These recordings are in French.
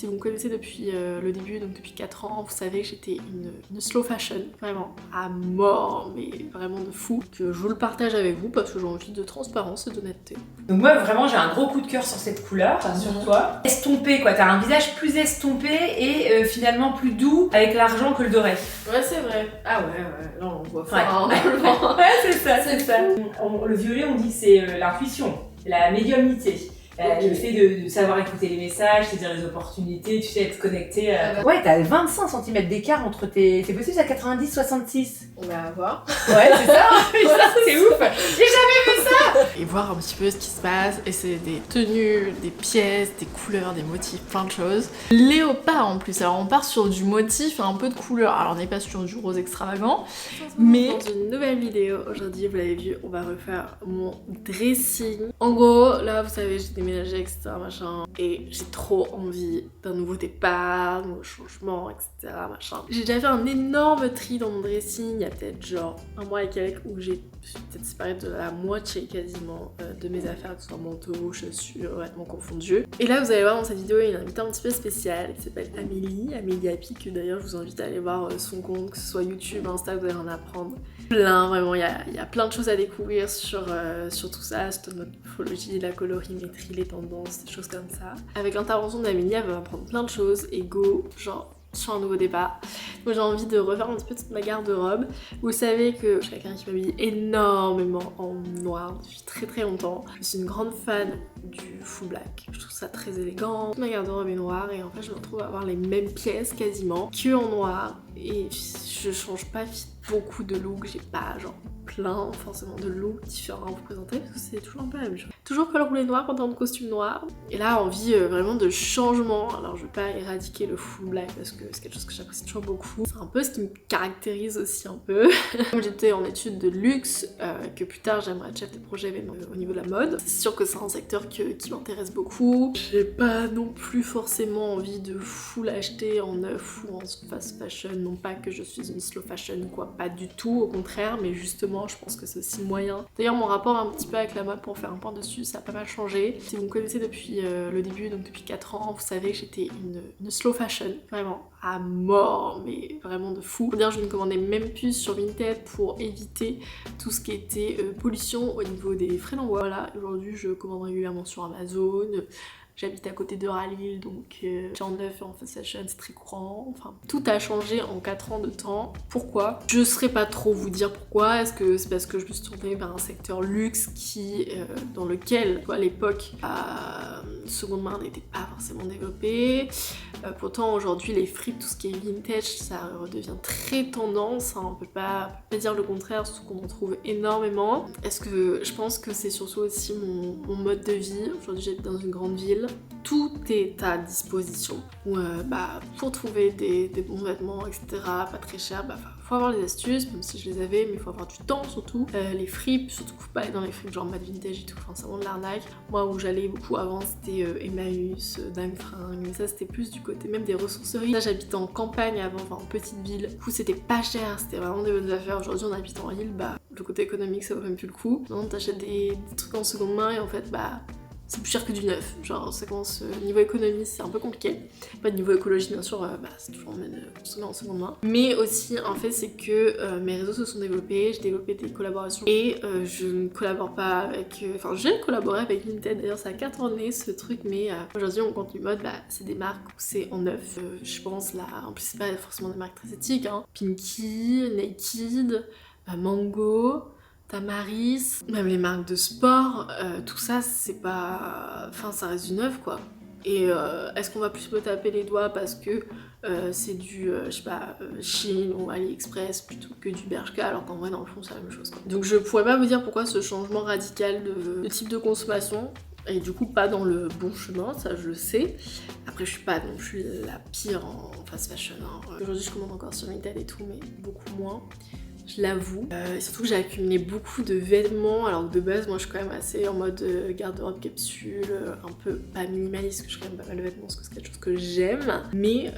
Si vous me connaissez depuis le début, donc depuis 4 ans, vous savez que j'étais une slow fashion, vraiment à mort, mais vraiment de fou, que je vous le partage avec vous parce que j'ai envie de transparence et d'honnêteté. Donc moi vraiment j'ai un gros coup de cœur sur cette couleur, sur toi. Estompé quoi, t'as un visage plus estompé et finalement plus doux avec l'argent que le doré. Ouais c'est vrai. Ah ouais, là on voit fort. Ouais, c'est ça, c'est ça. Le violet on dit que c'est l'intuition, la médiumnité. Le fait de savoir écouter les messages, saisir les opportunités, tu sais, être connecté. Ouais, t'as 25 cm d'écart entre tes. C'est possible, ça 90-66. On va voir. Ouais, c'est ça, c'est ouf. J'ai jamais vu ça. Et voir un petit peu ce qui se passe. Et c'est des tenues, des pièces, des couleurs, des motifs, plein de choses. Léopard en plus. Alors on part sur du motif et un peu de couleur. Alors on n'est pas sur du rose extravagant. Mais dans une nouvelle vidéo, aujourd'hui, vous l'avez vu, on va refaire mon dressing. En gros, là, vous savez, j'ai déménagé, etc. machin. Et j'ai trop envie d'un nouveau départ, d'un nouveau changement, etc. machin. J'ai déjà fait un énorme tri dans mon dressing. Il y a peut-être genre un mois et quelques où j'ai peut-être séparé de la moitié quasiment de mes affaires, que ce soit manteaux, chaussures, vêtements confondus. Et là, vous allez voir dans cette vidéo, il y a une invitée un petit peu spéciale qui s'appelle Amélie Happy, que d'ailleurs, je vous invite à aller voir son compte, que ce soit YouTube, Insta, vous allez en apprendre plein, vraiment, il y a plein de choses à découvrir sur tout ça, sur notre morphologie, la colorimétrie, les tendances, des choses comme ça. Avec l'intervention d'Amélie, elle va m'apprendre plein de choses, et go, genre sur un nouveau départ. Moi j'ai envie de refaire un petit peu toute ma garde-robe. Vous savez que je suis quelqu'un qui m'habille énormément en noir depuis très très longtemps. Je suis une grande fan du full black. Je trouve ça très élégant. Toute ma garde-robe est noire et en fait je me retrouve à avoir les mêmes pièces quasiment que en noir. Et je change pas beaucoup de looks, j'ai pas genre plein forcément de looks différents à vous présenter parce que c'est toujours un peu la même chose. Toujours col roulé noir, pantalon de costume noir. Et là envie vraiment de changement. Alors je vais pas éradiquer le full black parce que c'est quelque chose que j'apprécie toujours beaucoup. C'est un peu ce qui me caractérise aussi un peu. Comme j'étais en études de luxe, que plus tard j'aimerais être chef de projet même au niveau de la mode. C'est sûr que c'est un secteur qui m'intéresse beaucoup. J'ai pas non plus forcément envie de full acheter en neuf ou en fast fashion. Non pas que je suis une slow fashion ou quoi, pas du tout, au contraire, mais justement je pense que c'est aussi moyen. D'ailleurs mon rapport un petit peu avec la mode, pour faire un point dessus, ça a pas mal changé. Si vous me connaissez depuis le début, donc depuis 4 ans, vous savez que j'étais une slow fashion, vraiment à mort, mais vraiment de fou. D'ailleurs je ne commandais même plus sur Vinted pour éviter tout ce qui était pollution au niveau des frais d'envoi. Voilà, aujourd'hui je commande régulièrement sur Amazon. J'habite à côté de Rallye, donc en neuf et en fast fashion, c'est très courant. Enfin, tout a changé en 4 ans de temps. Pourquoi? Je saurais pas trop vous dire pourquoi. Est-ce que c'est parce que je me suis tournée vers un secteur luxe dans lequel, à l'époque, seconde main n'était pas forcément développé. Pourtant, aujourd'hui, les fripes, tout ce qui est vintage, ça redevient très tendance. Hein. On peut pas dire le contraire, surtout qu'on en trouve énormément. Est-ce que je pense que c'est surtout aussi mon mode de vie. Aujourd'hui, j'habite dans une grande ville. Tout est à disposition. Pour trouver des bons vêtements, etc., pas très cher, faut avoir les astuces, même si je les avais, mais il faut avoir du temps surtout. Les fripes, surtout faut pas aller dans les fripes genre Mad Vintage et tout, enfin c'est vraiment de l'arnaque. Moi où j'allais beaucoup avant c'était Emmaüs, Dime Fringues, mais ça c'était plus du côté même des ressourceries. Là j'habitais en campagne avant, enfin en petite ville, du coup c'était pas cher, c'était vraiment des bonnes affaires. Aujourd'hui on habite en ville, le côté économique ça vaut même plus le coup. Maintenant t'achètes des trucs en seconde main et en fait c'est plus cher que du neuf, genre ça commence niveau économie c'est un peu compliqué. Pas de niveau écologie bien sûr, c'est toujours mieux de consommer en seconde main. Mais aussi en fait c'est que mes réseaux se sont développés, j'ai développé des collaborations et je ne collabore pas avec... j'ai collaboré avec Vinted, d'ailleurs ça a cartonné ce truc, mais aujourd'hui mon contenu mode c'est des marques où c'est en neuf. Je pense là, en plus c'est pas forcément des marques très éthiques, hein. Pinky, Naked, Mango... Tamaris, même les marques de sport, tout ça c'est pas... Enfin ça reste du neuf quoi. Et est-ce qu'on va plus me taper les doigts parce que c'est du, Shein ou AliExpress plutôt que du Bershka, alors qu'en vrai dans le fond c'est la même chose quoi. Donc je pourrais pas vous dire pourquoi ce changement radical de type de consommation. Et du coup pas dans le bon chemin, ça je le sais. Après je suis pas non plus la pire en fast fashion. Hein. Aujourd'hui je commande encore sur Vinted et tout, mais beaucoup moins. Je l'avoue. Et surtout que j'ai accumulé beaucoup de vêtements, alors que de base, moi je suis quand même assez en mode garde-robe capsule, un peu pas minimaliste, parce que je suis quand même pas mal de vêtements, parce que c'est quelque chose que j'aime, mais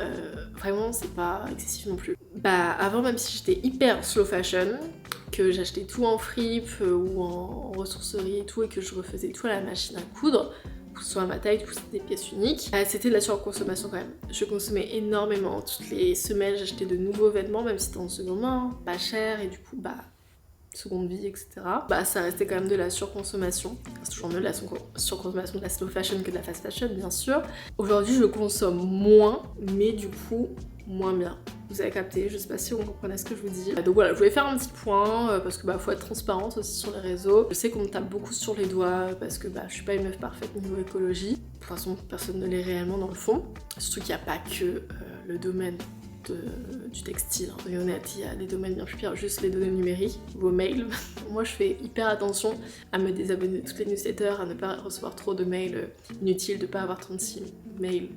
vraiment c'est pas excessif non plus. Avant, même si j'étais hyper slow fashion, que j'achetais tout en fripe ou en ressourcerie et tout, et que je refaisais tout à la machine à coudre, vous soit à ma taille, du coup c'était des pièces uniques. C'était de la surconsommation quand même. Je consommais énormément. Toutes les semaines j'achetais de nouveaux vêtements, même si c'était en seconde main, pas cher, et du coup seconde vie, etc. Ça restait quand même de la surconsommation. C'est toujours mieux de la surconsommation de la slow fashion que de la fast fashion, bien sûr. Aujourd'hui, je consomme moins, mais du coup, moins bien. Vous avez capté, je sais pas si vous comprenez ce que je vous dis. Donc voilà, je voulais faire un petit point, parce que faut être transparente aussi sur les réseaux. Je sais qu'on me tape beaucoup sur les doigts, parce que je suis pas une meuf parfaite niveau écologie. De toute façon, personne ne l'est réellement dans le fond. Surtout qu'il n'y a pas que le domaine du textile, hein. Soyons honnêtes, il y a des domaines bien plus pires, juste les données numériques, vos mails. Moi je fais hyper attention à me désabonner de toutes les newsletters, à ne pas recevoir trop de mails inutiles, de pas avoir 36 mails,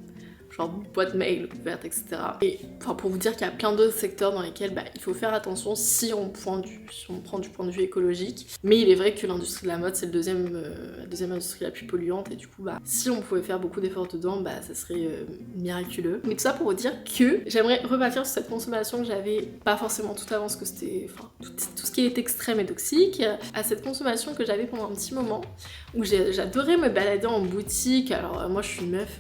genre boîte mail ouverte, etc. Et pour vous dire qu'il y a plein d'autres secteurs dans lesquels il faut faire attention si on prend du point de vue écologique. Mais il est vrai que l'industrie de la mode c'est la deuxième industrie la plus polluante, et du coup si on pouvait faire beaucoup d'efforts dedans, ça serait miraculeux. Mais tout ça pour vous dire que j'aimerais repartir sur cette consommation que j'avais, pas forcément tout avant, ce que c'était, tout ce qui est extrême et toxique, à cette consommation que j'avais pendant un petit moment, où j'adorais me balader en boutique. Alors moi je suis une meuf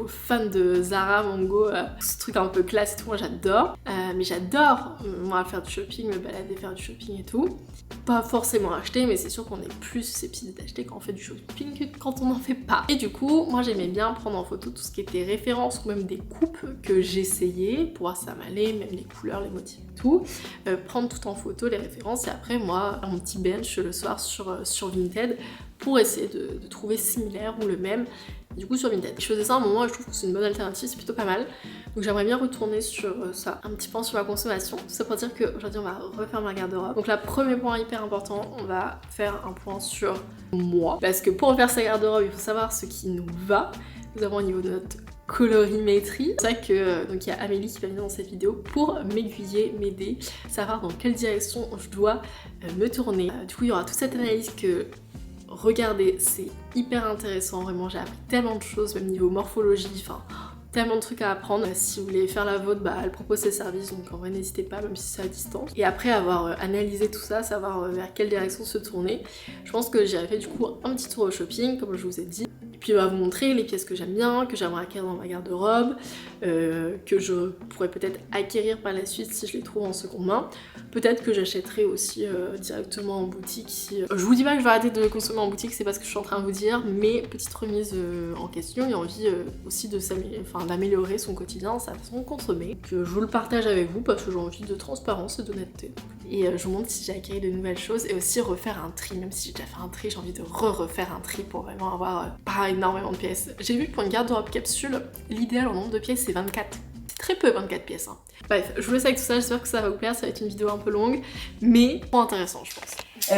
fan de Zara, Mango, ce truc un peu classe et tout, moi j'adore. Mais j'adore, moi, faire du shopping, me balader, faire du shopping et tout. Pas forcément acheter, mais c'est sûr qu'on est plus susceptible d'acheter quand on fait du shopping que quand on n'en fait pas. Et du coup, moi j'aimais bien prendre en photo tout ce qui était référence, ou même des coupes que j'essayais, pour voir si ça m'allait, même les couleurs, les motifs et tout. Prendre tout en photo, les références, et après moi, un petit bench le soir sur Vinted, pour essayer de trouver similaire ou le même, du coup sur Vinted. Je faisais ça à un moment et je trouve que c'est une bonne alternative, c'est plutôt pas mal. Donc j'aimerais bien retourner sur ça, un petit point sur ma consommation. Tout ça pour dire qu'aujourd'hui on va refaire ma garde-robe. Donc là, premier point hyper important, on va faire un point sur moi. Parce que pour faire sa garde-robe, il faut savoir ce qui nous va. Nous avons au niveau de notre colorimétrie. C'est vrai que donc il y a Amélie qui va venir dans cette vidéo pour m'aiguiller, m'aider, savoir dans quelle direction je dois me tourner. Du coup il y aura toute cette analyse que regardez, c'est hyper intéressant, vraiment j'ai appris tellement de choses, même niveau morphologie, tellement de trucs à apprendre. Si vous voulez faire la vôtre, elle propose ses services, donc en vrai n'hésitez pas, même si c'est à distance. Et après avoir analysé tout ça, savoir vers quelle direction se tourner, je pense que j'irai fait du coup un petit tour au shopping, comme je vous ai dit. Puis vous montrer les pièces que j'aime bien, que j'aimerais acquérir dans ma garde-robe, que je pourrais peut-être acquérir par la suite si je les trouve en seconde main. Peut-être que j'achèterai aussi directement en boutique. Je vous dis pas que je vais arrêter de consommer en boutique, c'est pas ce que je suis en train de vous dire, mais petite remise en question et envie aussi d'améliorer son quotidien, sa façon de consommer. Que je vous le partage avec vous parce que j'ai envie de transparence et d'honnêteté. Et je vous montre si j'ai acquis de nouvelles choses et aussi refaire un tri. Même si j'ai déjà fait un tri, j'ai envie de refaire un tri pour vraiment avoir pas énormément de pièces. J'ai vu que pour une garde-robe capsule, l'idéal en nombre de pièces c'est 24. C'est très peu 24 pièces. Hein. Bref, je vous laisse avec tout ça, j'espère que ça va vous plaire, ça va être une vidéo un peu longue, mais pas intéressant je pense.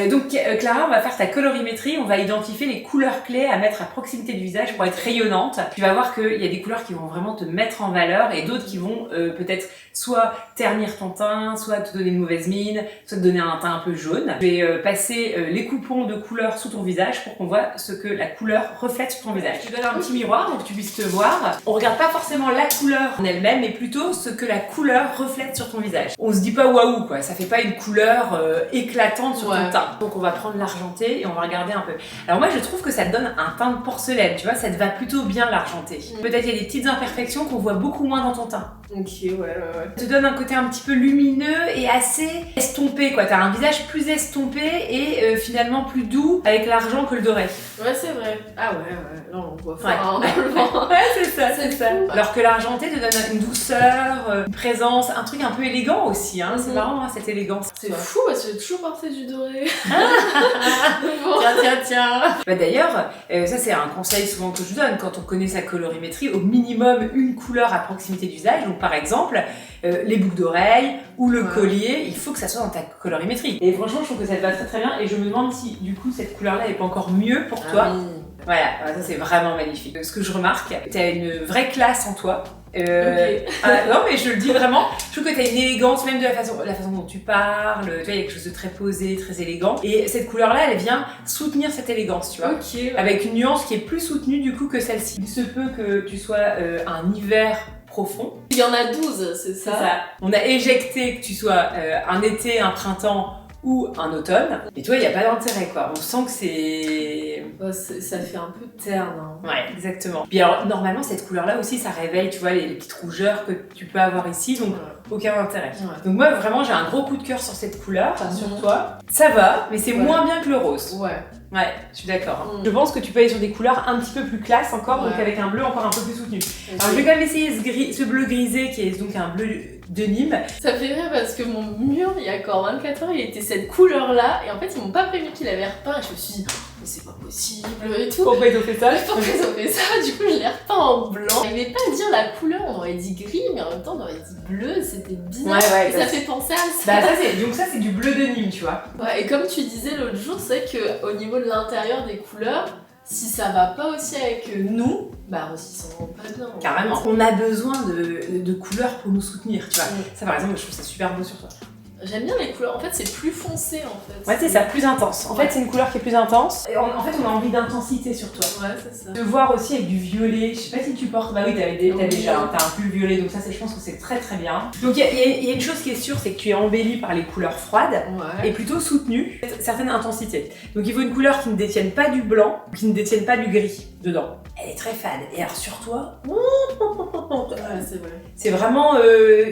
Donc Clara, on va faire ta colorimétrie, on va identifier les couleurs clés à mettre à proximité du visage pour être rayonnante. Tu vas voir qu'il y a des couleurs qui vont vraiment te mettre en valeur et d'autres qui vont peut-être soit ternir ton teint, soit te donner une mauvaise mine, soit te donner un teint un peu jaune. Je vais passer les coupons de couleurs sous ton visage pour qu'on voit ce que la couleur reflète sur ton visage. Je te donne un petit miroir pour que tu puisses te voir. On regarde pas forcément la couleur en elle-même, mais plutôt ce que la couleur reflète sur ton visage. On se dit pas waouh quoi, ça fait pas une couleur éclatante sur ton teint. Donc on va prendre l'argenté et on va regarder un peu. Alors moi je trouve que ça te donne un teint de porcelaine, tu vois, ça te va plutôt bien l'argenté. Peut-être il y a des petites imperfections qu'on voit beaucoup moins dans ton teint. Ok, ouais. Ça te donne un côté un petit peu lumineux et assez estompé quoi. T'as un visage plus estompé et finalement plus doux avec l'argent que le doré. Ouais c'est vrai. Ah ouais, là on voit fort. Ouais c'est ça, c'est ça. Alors que l'argenté te donne une douceur, une présence, un truc un peu élégant aussi. Hein. C'est marrant hein, cette élégance. C'est fou parce que j'ai toujours porté du doré. Tiens. D'ailleurs, ça c'est un conseil souvent que je donne quand on connaît sa colorimétrie, au minimum une couleur à proximité du visage. Donc par exemple, les boucles d'oreilles ou le collier, il faut que ça soit dans ta colorimétrie. Et franchement, je trouve que ça te va très très bien et je me demande si du coup cette couleur-là est pas encore mieux pour toi. Oui. Voilà, ça c'est vraiment magnifique. Ce que je remarque, t'as une vraie classe en toi. Okay. Non mais je le dis vraiment, je trouve que t'as une élégance même de la façon dont tu parles, tu vois, il y a quelque chose de très posé, très élégant. Et cette couleur-là, elle vient soutenir cette élégance, tu vois. Okay, ouais. Avec une nuance qui est plus soutenue du coup que celle-ci. Il se peut que tu sois un hiver profond. Il y en a 12, c'est ça. On a éjecté que tu sois un été, un printemps ou un automne. Et toi, il n'y a pas d'intérêt, quoi. On sent que c'est... Ça fait un peu terne. Hein. Ouais, exactement. Puis alors, normalement, cette couleur-là aussi, ça réveille, tu vois, les petites rougeurs que tu peux avoir ici, donc aucun intérêt. Ouais. Donc moi, vraiment, j'ai un gros coup de cœur sur cette couleur, sur toi. Ça va, mais c'est moins bien que le rose. Ouais, je suis d'accord. Je pense que tu peux aller sur des couleurs un petit peu plus classe encore, donc avec un bleu encore un peu plus soutenu. Alors je vais quand même essayer ce bleu grisé qui est donc un bleu de Nîmes. Ça fait rire parce que mon mur, il y a encore 24 heures, il était cette couleur-là, et en fait ils m'ont pas prévenu qu'il avait repeint, et je me suis dit, mais c'est pas possible et tout. Pourquoi ils ont fait ça? Pourquoi ils ont fait ça? Du coup je l'ai repeint en blanc. J'arrivais pas à dire la couleur, on aurait dit gris, mais en même temps on aurait dit bleu, c'était bizarre. Et ça fait penser à ça. Donc ça c'est du bleu de Nîmes, tu vois. Ouais, et comme tu disais l'autre jour, c'est vrai qu'au niveau de l'intérieur des couleurs, si ça va pas aussi avec nous, bah on s'y sent pas bien. Carrément. On a besoin de couleurs pour nous soutenir, tu vois. Ça par exemple, je trouve ça super beau sur toi. J'aime bien les couleurs, en fait c'est plus foncé en fait. Ouais c'est ça, plus intense. En fait c'est une couleur qui est plus intense. Et en fait on a envie d'intensité sur toi. Ouais c'est ça. De voir aussi avec du violet, je sais pas si tu portes, bah oui t'as déjà, t'as un pull violet donc ça je pense que c'est très très bien. Donc il y a une chose qui est sûre, c'est que tu es embellie par les couleurs froides et plutôt soutenues, certaines intensités. Donc il faut une couleur qui ne détienne pas du blanc, qui ne détienne pas du gris dedans. Elle est très fade. Et alors sur toi, c'est vrai. C'est vraiment,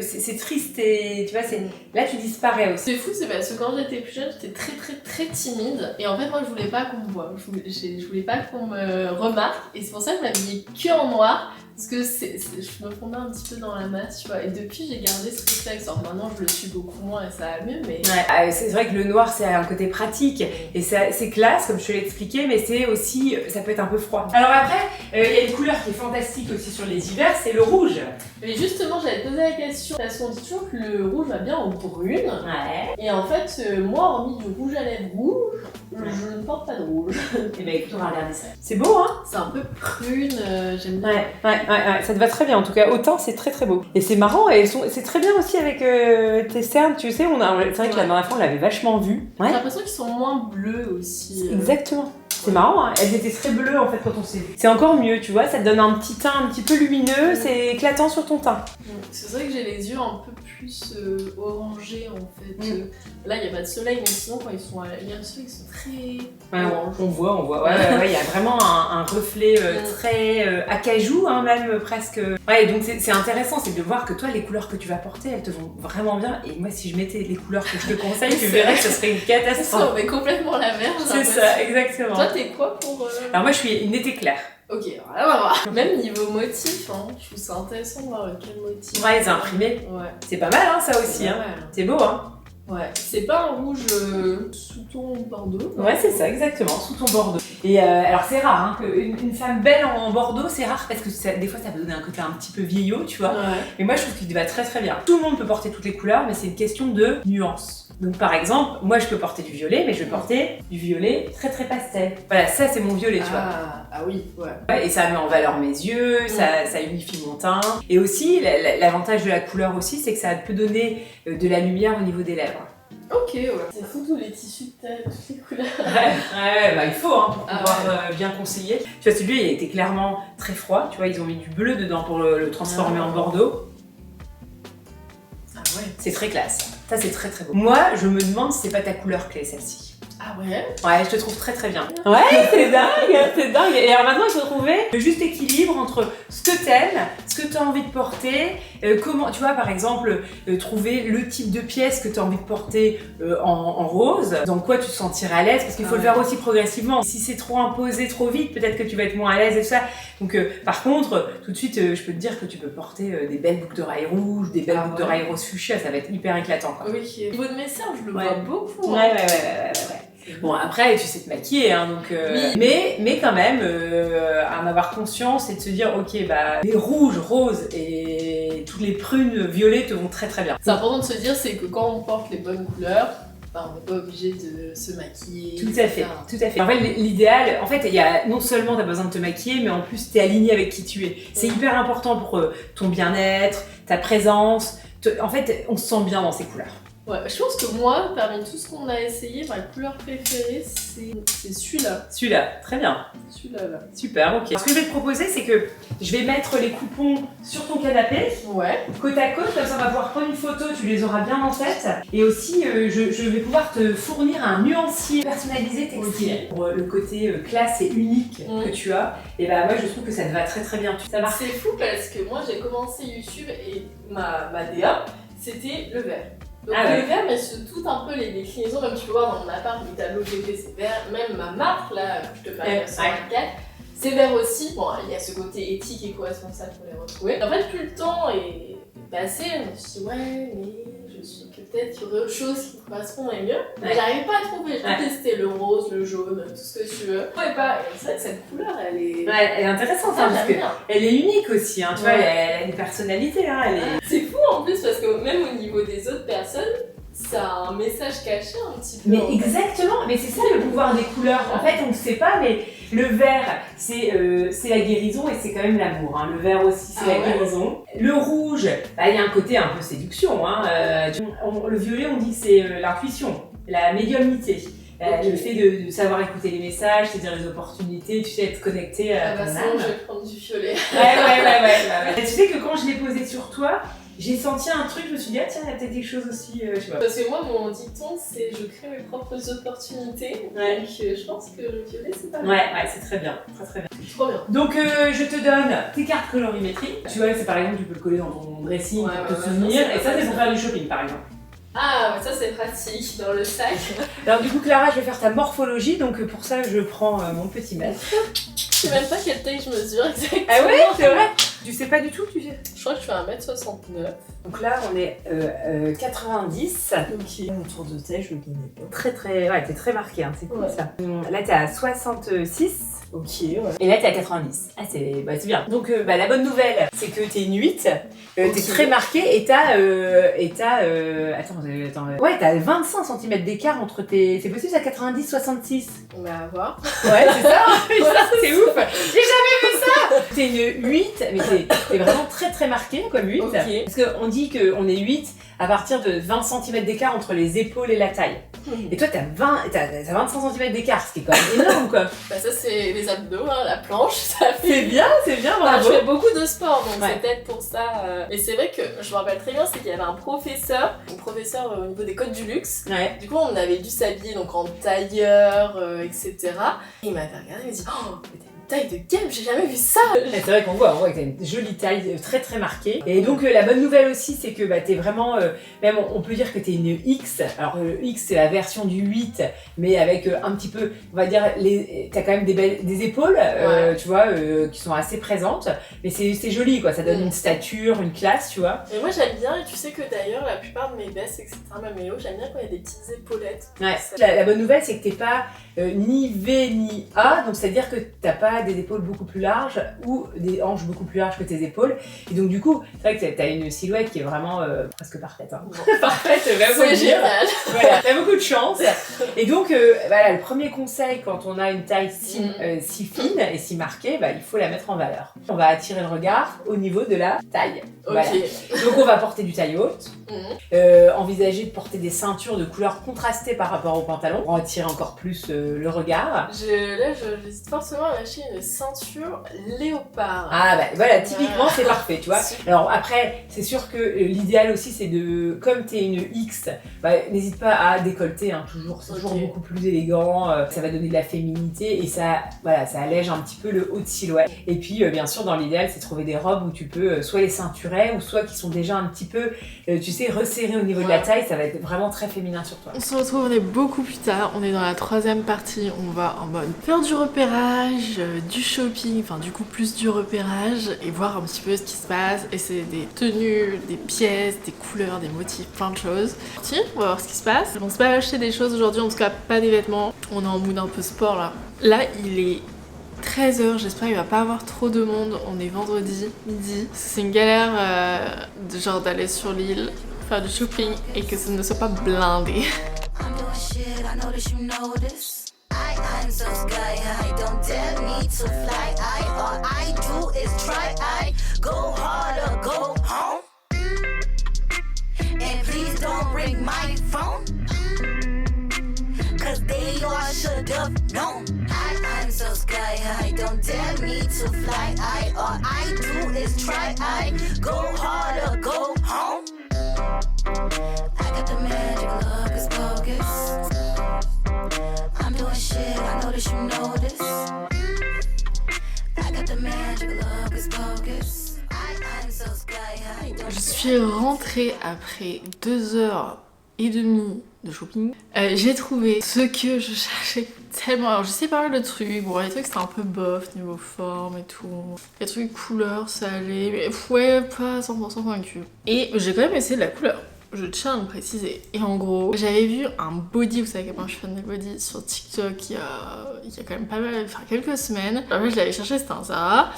c'est triste et tu vois, là tu disparais aussi. C'est fou, c'est parce que quand j'étais plus jeune, j'étais très très très timide et en fait moi je voulais pas qu'on me voie, je voulais pas qu'on me remarque et c'est pour ça que je m'habillais que en noir parce que je me fondais un petit peu dans la masse, tu vois. Et depuis j'ai gardé ce réflexe. Alors maintenant je le suis beaucoup moins et ça va mieux, mais c'est vrai que le noir c'est un côté pratique et c'est classe comme je te l'ai expliqué, mais c'est aussi, ça peut être un peu froid. Alors après, il y a une couleur qui est fantastique aussi sur les hivers, c'est le rouge. Mais justement, j'allais te poser la question, parce qu'on dit toujours que le rouge va bien aux brunes. Et en fait, moi, hormis du rouge à lèvres rouge, je ne porte pas de rouge. Et ben écoute, on va regarder ça. C'est beau, hein? C'est un peu prune, j'aime bien. Ouais, ça te va très bien. En tout cas, au teint, c'est très très beau. Et c'est marrant, c'est très bien aussi avec tes cernes, tu sais, c'est vrai que la dernière fois, on l'avait vachement vu. J'ai l'impression qu'ils sont moins bleus aussi. Exactement. C'est marrant, hein. Elles étaient très bleues en fait quand on s'est vu. C'est encore mieux, tu vois, ça te donne un petit teint un petit peu lumineux, c'est éclatant sur ton teint. C'est vrai que j'ai les yeux un peu plus orangés en fait. Là, il n'y a pas de soleil, mais sinon, quand il y a le soleil, ils sont très orange. On voit. Ouais, il y a vraiment un reflet très acajou, hein, même presque. Ouais, donc c'est intéressant, c'est de voir que toi, les couleurs que tu vas porter, elles te vont vraiment bien. Et moi, si je mettais les couleurs que je te conseille, tu verrais que ce serait une catastrophe. On met complètement l'inverse. C'est ça, exactement. Toi, t'es quoi pour... Alors moi, je suis une été claire. Ok, alors là, on va voir. Même niveau motif, hein, je trouve ça intéressant de voir quel motif. Ouais, les imprimés. Ouais. C'est pas mal, hein, ça aussi. Hein. C'est beau, hein. Ouais, c'est pas un rouge sous ton bordeaux. Ouais, c'est ça, exactement, sous ton bordeaux. Et alors c'est rare, hein, qu'une femme belle en bordeaux, c'est rare parce que des fois ça peut donner un côté un petit peu vieillot, tu vois. Et moi je trouve qu'il va très très bien. Tout le monde peut porter toutes les couleurs, mais c'est une question de nuance. Donc par exemple, moi je peux porter du violet, mais je vais porter du violet très très pastel. Voilà, ça c'est mon violet, tu vois. Ah oui, ouais. Et ça met en valeur mes yeux, ça unifie mon teint. Et aussi, l'avantage de la couleur aussi, c'est que ça peut donner de la lumière au niveau des lèvres. Ok, ouais. C'est fou tous les tissus de toutes les couleurs. Bah il faut, hein, pour pouvoir bien conseiller. Tu vois, celui-là, il a été clairement très froid. Tu vois, ils ont mis du bleu dedans pour le transformer en bordeaux. Ah ouais. C'est très classe. Ça, c'est très très beau. Moi, je me demande si c'est pas ta couleur clé, celle-ci. Ah ouais? Ouais, je te trouve très très bien. Ouais, c'est dingue. Et alors maintenant, il faut trouver le juste équilibre entre ce que t'aimes, ce que t'as envie de porter, comment, tu vois, par exemple, trouver le type de pièce que t'as envie de porter en rose, dans quoi tu te sentirais à l'aise, parce qu'il faut le faire aussi progressivement. Si c'est trop imposé trop vite, peut-être que tu vas être moins à l'aise et tout ça. Donc, par contre, tout de suite, je peux te dire que tu peux porter des belles boucles d'oreilles rouges, des belles boucles d'oreilles rose fuchsia, ça va être hyper éclatant, quoi. Oui, au niveau de mes cernes, je le vois beaucoup. Ouais. Bon, après, tu sais te maquiller, hein, donc... Mais quand même, en avoir conscience et de se dire, ok, bah, les rouges, roses et toutes les prunes violets te vont très très bien. C'est important de se dire, c'est que quand on porte les bonnes couleurs, bah, on n'est pas obligé de se maquiller. Tout à fait. En fait, l'idéal, en fait, il y a non seulement t'as besoin de te maquiller, mais en plus t'es aligné avec qui tu es. C'est hyper important pour ton bien-être, ta présence. En fait, on se sent bien dans ces couleurs. Ouais, je pense que moi, parmi tout ce qu'on a essayé, ma couleur préférée, c'est celui-là. Celui-là, très bien. Celui-là, là. Super, ok. Ce que je vais te proposer, c'est que je vais mettre les coupons sur ton canapé, Ouais. côte à côte, comme ça on va pouvoir prendre une photo, tu les auras bien en tête. Et aussi, je vais pouvoir te fournir un nuancier personnalisé textile. Okay. Pour le côté classe et unique que tu as. Et bah moi, je trouve que ça te va très très bien. Ça marche. C'est fou parce que moi, j'ai commencé YouTube et ma DA, c'était le vert. Donc le vert, mais sur tout un peu les déclinaisons, comme tu peux voir dans mon appart, le tableau GP c'est vert, même ma marque là, que je te parlais sur 24, c'est vert aussi. Bon, il y a ce côté éthique et éco-responsable pour les retrouver. En fait, plus le temps est passé, je me suis dit ouais, mais je suis que peut-être qu'il y aurait autre chose qui me correspondrait mieux. Mais j'arrive pas à trouver, j'ai testé le rose, le jaune, tout ce que tu veux. Ouais, pas. Et c'est vrai que cette couleur, elle est. Ouais, elle est intéressante, hein, parce qu'elle est unique aussi, hein, tu vois, elle a une personnalité, hein, elle est... C'est fou en plus, parce que même au niveau des autres personnes, ça a un message caché un petit peu. Mais exactement, mais c'est ça le pouvoir des couleurs. En fait, on ne sait pas, mais le vert, c'est la guérison et c'est quand même l'amour. Hein. Le vert aussi, c'est la guérison. Le rouge, bah, il y a un côté un peu séduction. Hein. Le violet, on dit que c'est l'intuition, la médiumnité. Le fait de savoir écouter les messages, c'est-à-dire les opportunités, tu sais, être connecté à ton âme. Je vais prendre du violet. Ouais. Tu sais que quand je l'ai posé sur toi, j'ai senti un truc, je me suis dit, ah tiens, il y a peut-être quelque chose aussi, je sais pas. Parce que moi, mon dicton, c'est je crée mes propres opportunités. Donc je pense que le violet, c'est pas mal. Ouais, c'est très bien, très bien. Trop bien. Donc je te donne tes cartes colorimétriques. Tu vois, c'est par exemple, tu peux le coller dans ton dressing pour te souvenir. Et ça, c'est pour faire du shopping, par exemple. Ah, ça c'est pratique, dans le sac. Alors du coup, Clara, je vais faire ta morphologie, donc pour ça, je prends mon petit mètre. Je sais même pas quelle taille je mesure exactement. Ah ouais, c'est vrai? Tu sais pas du tout, tu sais? Je crois que je fais 1m69. Donc là, on est 90. Ok. Mon tour de taille, je le connais pas. Ouais, t'es très marqué, hein, c'est cool ça. Là, t'es à 66. Ok, ouais. Et là, t'es à 90. Ah, c'est bien. Donc, la bonne nouvelle, c'est que t'es une 8. T'es très marqué et t'as. Ouais, t'as 25 cm d'écart entre tes. C'est possible, à 90-66. On va voir. Ouais, c'est ça. C'est ouf. J'ai jamais vu ça. T'es une 8, mais t'es vraiment très très marqué comme 8. Okay. Parce qu'on dit qu'on est 8 à partir de 20 cm d'écart entre les épaules et la taille. Et toi, t'as 25 cm d'écart, ce qui est quand même énorme, quoi. Bah ça, c'est les abdos, hein, la planche, ça fait... C'est bien, bravo. Je fais beaucoup de sport, donc c'est peut-être pour ça. Et c'est vrai que je me rappelle très bien, c'est qu'il y avait un professeur au niveau des codes du luxe. Ouais. Du coup, on avait dû s'habiller donc en tailleur, etc. Et il m'avait regardé et il m'a dit « Oh, mais t'as une taille de gamme, j'ai jamais vu ça !» C'est vrai qu'on voit que t'as une jolie taille, très très marquée. Et donc la bonne nouvelle aussi, c'est que t'es vraiment, même on peut dire que t'es une X. Alors le X, c'est la version du 8, mais avec un petit peu, on va dire, t'as quand même des épaules, tu vois, qui sont assez présentes. Mais c'est joli, quoi. Ça donne une stature, une classe, tu vois. Et moi j'aime bien, et tu sais que d'ailleurs, la plupart de mes vestes, etc., ma mélo, j'aime bien quand il y a des petites épaulettes. Ouais. La bonne nouvelle, c'est que t'es pas ni V ni A, donc c'est-à-dire que t'as pas des épaules beaucoup plus larges ou des hanches beaucoup plus larges que tes épaules. Et donc du coup, c'est vrai que t'as une silhouette qui est vraiment presque parfaite. Hein. Bon. Parfaite, c'est génial. Voilà, t'as beaucoup de chance. Et donc, voilà, le premier conseil quand on a une taille si fine et si marquée, il faut la mettre en valeur. On va attirer le regard au niveau de la taille. Voilà. Donc on va porter du taille haute. Envisager de porter des ceintures de couleurs contrastées par rapport au pantalon pour attirer encore plus le regard. J'hésite forcément à acheter une ceinture léopard. Ah voilà, typiquement c'est parfait, tu vois. Alors après, c'est sûr que l'idéal aussi c'est de, comme t'es une X, n'hésite pas à décolleter, hein, c'est toujours beaucoup plus élégant, ça va donner de la féminité et ça allège un petit peu le haut de silhouette. Et puis bien sûr dans l'idéal c'est trouver des robes où tu peux soit les ceinturer ou soit qui sont déjà un petit peu, tu sais, resserrées au niveau de la taille, ça va être vraiment très féminin sur toi. On se retrouve, on est beaucoup plus tard, on est dans la troisième partie, on va en mode faire du repérage, du shopping, enfin du coup plus du repérage et voir un petit peu ce qui se passe, essayer des tenues, des pièces, des couleurs, des motifs, plein de choses. On va voir ce qui se passe. On se va acheter des choses aujourd'hui, en tout cas pas des vêtements, on est en mood un peu sport là. Là il est 13h, j'espère qu'il va pas avoir trop de monde, on est vendredi midi. C'est une galère genre d'aller sur l'île, faire du shopping et que ça ne soit pas blindé. I'm so sky high, don't tell me to fly. All I do is try. I go hard or go home. And please don't bring my dare me to fly. All I do is try. I go hard or go home. I got the magic hocus pocus. I'm doing shit, I know that you know this. I got the magic hocus pocus. I'm so sky high. Je suis rentrée après 2h30 de shopping. J'ai trouvé ce que je cherchais tellement. Alors je sais pas mal de trucs. Bon, les trucs c'était un peu bof niveau forme et tout. Les trucs couleur ça allait. Mais ouais, pas 100% convaincu. Et j'ai quand même essayé de la couleur. Je tiens à le préciser. Et en gros, j'avais vu un body, vous savez comment je fais des body sur TikTok il y a quand même pas mal, enfin quelques semaines. En fait, je l'avais cherché, c'était un Zara.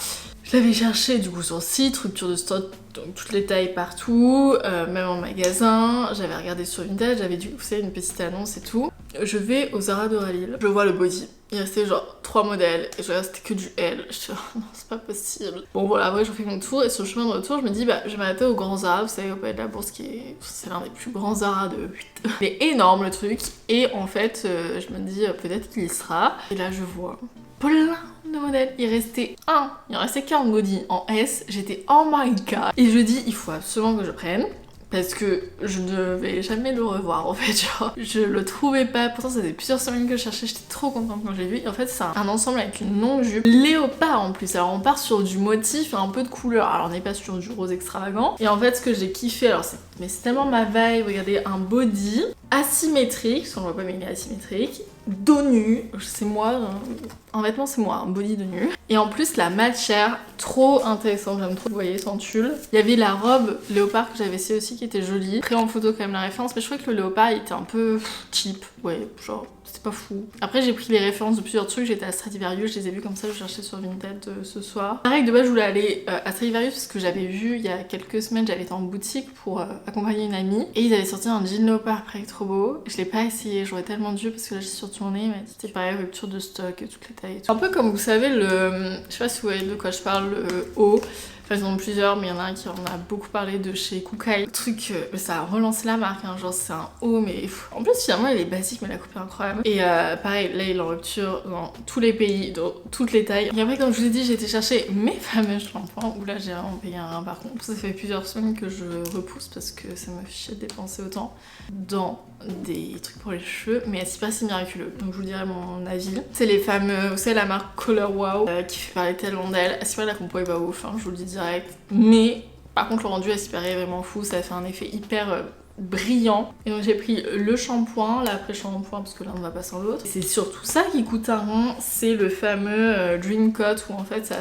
Je l'avais cherché du coup sur le site, rupture de stock, donc toutes les tailles partout, même en magasin. J'avais regardé sur Vinted, j'avais dû, vous savez, une petite annonce et tout. Je vais au Zara de Ralil, je vois le body. Il restait genre 3 modèles et je regarde c'était que du L. Je suis genre non c'est pas possible. Bon voilà, après je fais mon tour et sur le chemin de retour je me dis bah je vais m'arrêter au Grand Zara, vous savez au Palais de la Bourse c'est l'un des plus grands Zara de 8. Il est énorme le truc et en fait je me dis peut-être qu'il y sera. Et là je vois plein de modèles. Il en restait qu'un body en S. J'étais oh my god. Et je dis il faut absolument que je prenne. Parce que je ne vais jamais le revoir en fait, genre je le trouvais pas, pourtant ça faisait plusieurs semaines que je cherchais, j'étais trop contente quand j'ai vu. Et en fait c'est un ensemble avec une longue jupe léopard en plus, alors on part sur du motif et un peu de couleur, alors on n'est pas sur du rose extravagant. Et en fait ce que j'ai kiffé, alors c'est tellement ma vibe, regardez un body asymétrique, on le voit pas mais il est asymétrique, dos nu, c'est moi, un vêtement c'est moi, un body de nu. Et en plus la matière, trop intéressante, j'aime trop, vous voyez, sans tulle. Il y avait la robe léopard que j'avais essayé aussi qui était jolie. Après en photo quand même la référence, mais je trouvais que le léopard il était un peu cheap, ouais, genre c'était pas fou. Après j'ai pris les références de plusieurs trucs, j'étais à Stradivarius, je les ai vus comme ça, je cherchais sur Vinted ce soir. Pareil de base je voulais aller à Stradivarius parce que j'avais vu il y a quelques semaines, j'avais été en boutique pour accompagner une amie et ils avaient sorti un jean léopard après trop beau. Je l'ai pas essayé, j'aurais tellement dû parce que là j'y suis retournée, mais c'était pareil, rupture de stock et toutes les tailles et tout. Un peu comme vous savez je sais pas si vous voyez de quoi je parle, le haut. Enfin, ils en ont plusieurs, mais il y en a un qui en a beaucoup parlé de chez Kookai. Le truc, ça a relancé la marque, hein, genre c'est un haut, mais en plus finalement il est basique, mais la coupe est incroyable. Et pareil, là il est en rupture dans tous les pays, dans toutes les tailles. Et après, comme je vous ai dit, j'ai été chercher mes fameux shampoings, où là j'ai vraiment payé un par contre. Ça fait plusieurs semaines que je repousse parce que ça me fichait de dépenser autant dans des trucs pour les cheveux, mais c'est pas si miraculeux, donc je vous dirai mon avis. C'est les fameux, vous savez la marque Color Wow qui fait parler tellement d'elle. C'est vrai la compo est pas ouf, hein, je vous le dis direct, mais par contre le rendu à Aspire est vraiment fou, ça fait un effet hyper brillant. Et donc j'ai pris le shampoing, l'après-shampoing parce que l'un ne va pas sans l'autre. C'est surtout ça qui coûte un rond, c'est le fameux Dream Coat où en fait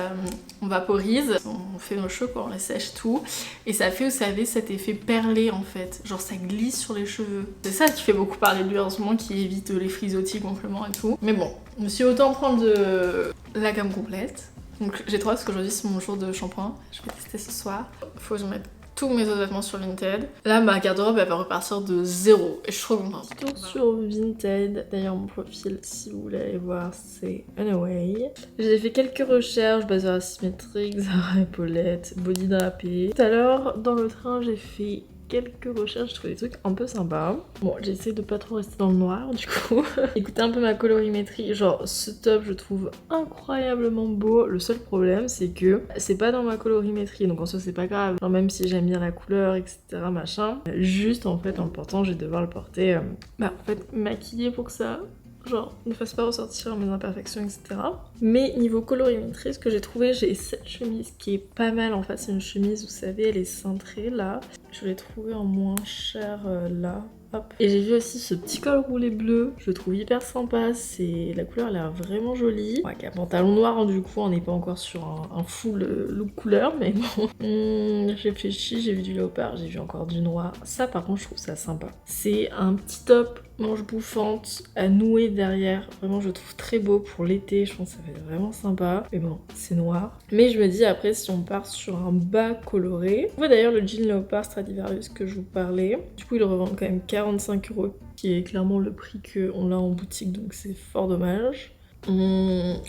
on vaporise, on fait nos cheveux quoi, on les sèche tout et ça fait, vous savez, cet effet perlé en fait, genre ça glisse sur les cheveux. C'est ça qui fait beaucoup parler de lui en ce moment, qui évite les frisottis, gonflements et tout. Mais bon, je me suis autant prendre de la gamme complète. Donc j'ai trop hâte parce qu'aujourd'hui c'est mon jour de shampoing, je vais tester ce soir. Faut que je mette tous mes autres vêtements sur Vinted. Là ma garde-robe elle va repartir de zéro et je suis trop contente. Retour sur Vinted, d'ailleurs mon profil si vous voulez aller voir c'est Anyway. J'ai fait quelques recherches, bazar asymétrique, Zara épaulette, body drapé. Tout à l'heure dans le train j'ai fait quelques recherches, je trouve des trucs un peu sympas. Bon, j'essaie de pas trop rester dans le noir du coup. Écoutez un peu ma colorimétrie, genre ce top je trouve incroyablement beau. Le seul problème c'est que c'est pas dans ma colorimétrie, donc en soi c'est pas grave. Genre même si j'aime bien la couleur, etc. machin. Juste en fait en le portant, je vais devoir le porter en fait maquillé pour que ça genre ne fasse pas ressortir mes imperfections, etc. Mais niveau colorimétrie, ce que j'ai trouvé, j'ai cette chemise qui est pas mal en fait. C'est une chemise, vous savez, elle est cintrée là. Je l'ai trouvée en moins cher là. Hop. Et j'ai vu aussi ce petit col roulé bleu, je le trouve hyper sympa, la couleur a l'air vraiment jolie. Ouais, avec un pantalon noir, hein, du coup on n'est pas encore sur un full look couleur, mais bon. J'ai réfléchi, j'ai vu du léopard, j'ai vu encore du noir. Ça par contre je trouve ça sympa. C'est un petit top manche bouffante à nouer derrière, vraiment je le trouve très beau pour l'été, je pense que ça va être vraiment sympa. Mais bon, c'est noir. Mais je me dis après si on part sur un bas coloré, on voit d'ailleurs le jean léopard Stradivarius que je vous parlais. Du coup il le revend quand même 45 €, qui est clairement le prix qu'on a en boutique, donc c'est fort dommage.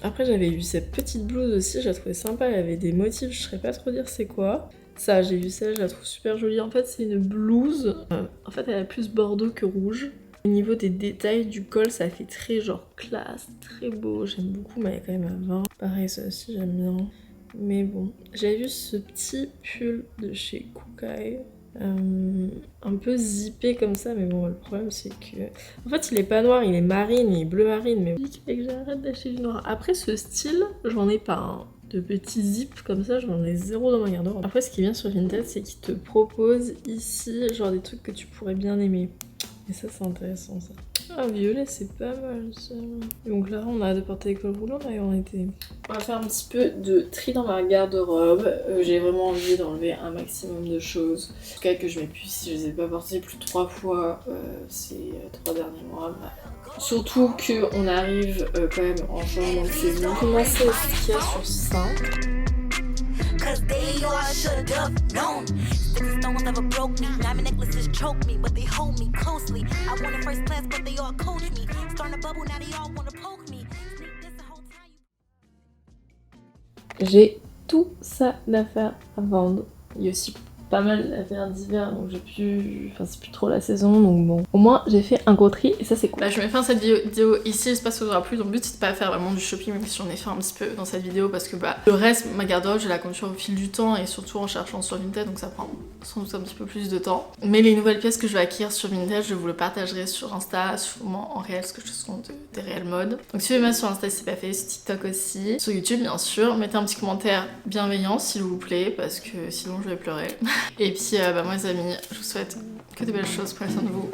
Après j'avais vu cette petite blouse aussi, je la trouvais sympa, elle avait des motifs, je saurais pas trop dire c'est quoi. Ça, j'ai vu celle, je la trouve super jolie. En fait c'est une blouse, en fait elle a plus bordeaux que rouge. Au niveau des détails du col, ça fait très genre classe, très beau. J'aime beaucoup, mais elle est quand même à 20. Pareil, ça aussi j'aime bien. Mais bon, j'avais vu ce petit pull de chez Kookai. Un peu zippé comme ça, mais bon, le problème c'est que... En fait, il est pas noir, il est marine, il est bleu marine, mais il fallait que j'arrête d'acheter du noir. Après, ce style, j'en ai pas, hein. De petits zips comme ça, j'en ai zéro dans ma garde-robe. Après, ce qui est bien sur Vinted, c'est qu'il te propose ici, genre des trucs que tu pourrais bien aimer. Et ça, c'est intéressant, ça. Ah, violet, c'est pas mal, ça. Donc là, on a hâte de porter des cols roulants, d'ailleurs, en été. On va faire un petit peu de tri dans ma garde-robe. J'ai vraiment envie d'enlever un maximum de choses. En tout cas, que je m'épuise si je les ai pas portées plus de 3 fois ces 3 derniers mois. Bah. Surtout qu'on arrive quand même en juin, donc c'est bien. Commencer ce qu'il y a sur ça. Cause they all should have known. Sticks and stones never broke me. Diamond necklaces choke me, but they hold me closely. I wanted first class, but they all coach me. Starting a bubble, now they all wanna poke me. Sneak this the whole time. J'ai tout ça d'affaires à vendre. Il y a aussi pas mal d'affaires d'hiver, donc j'ai pu... Enfin, c'est plus trop la saison, donc bon. Au moins, j'ai fait un gros tri, et ça, c'est cool. Bah, je mets fin à cette vidéo ici, j'espère que ça vous aura plu. Donc, le but, c'est de pas faire vraiment du shopping, même si j'en ai fait un petit peu dans cette vidéo, parce que bah, le reste, ma garde-robe, je la construis au fil du temps, et surtout en cherchant sur Vinted, donc ça prend sans doute un petit peu plus de temps. Mais les nouvelles pièces que je vais acquérir sur Vinted, je vous le partagerai sur Insta, sûrement en réel, parce que je suis des réels modes. Donc, suivez-moi sur Insta si c'est pas fait, sur TikTok aussi, sur YouTube, bien sûr. Mettez un petit commentaire bienveillant, s'il vous plaît, parce que sinon, je vais pleurer. Et puis, bah, moi les amis, je vous souhaite que de belles choses, prenez soin de vous.